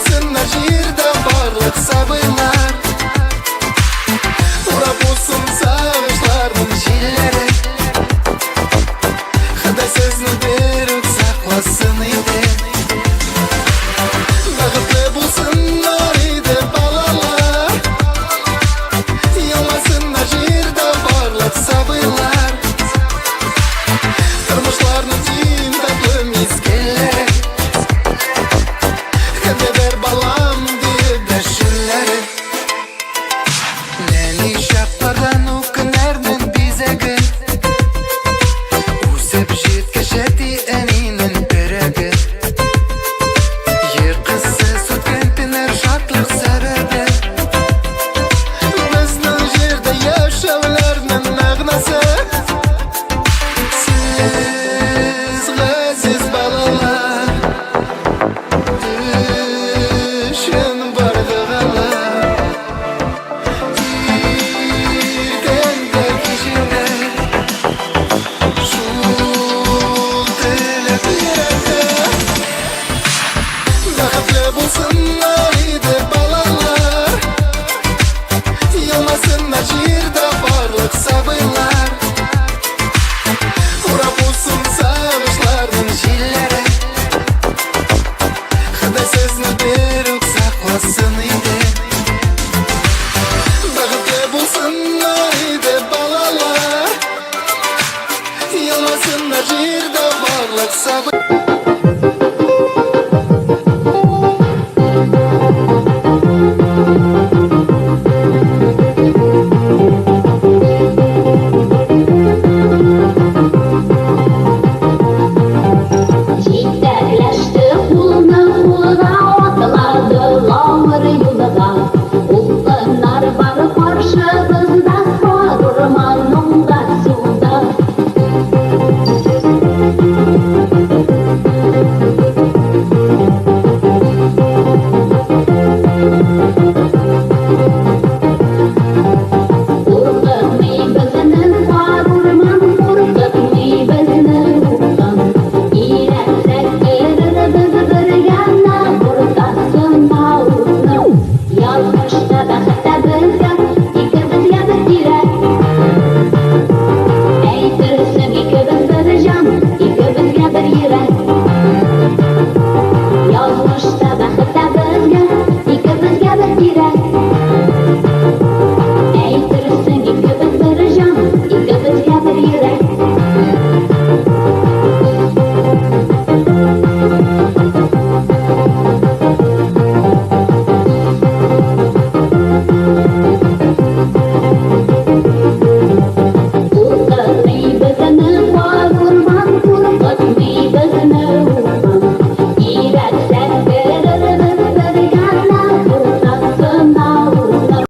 Yolmasınlar жерде барлық сабыйлар. Урап болсын сағыныштардың желлері. Құдай сөзін беріп сақласын үйде. Бақытты болсындар үйде балалар. Yolmasınlar жерде барлық сабыйлар. Тұрмышларының ең татлы мезгілleri. Кәде бер балам деп дәшілері. Нәни шаптардан өкінердің бізегі. Өсіп жеткішеті әнінің бірігі. Еқісіз өткен тінер шатлық сәрігі. Біздің жерде яшауларының мағынасы. Siz ғазиз балалар, düşün бардығалар. Иргенде кешінде шул тілеп ереді. Бақытты болсындар үйде балалар. Yolmasınlar жерде барлық сабыйлар. Урап болсын сағыныштардың желлері. Құдай сөзін беріп сақласын үйде. Бақытты болсындар үйде балалар. Yolmasınlar жерде барлық сабыйлар.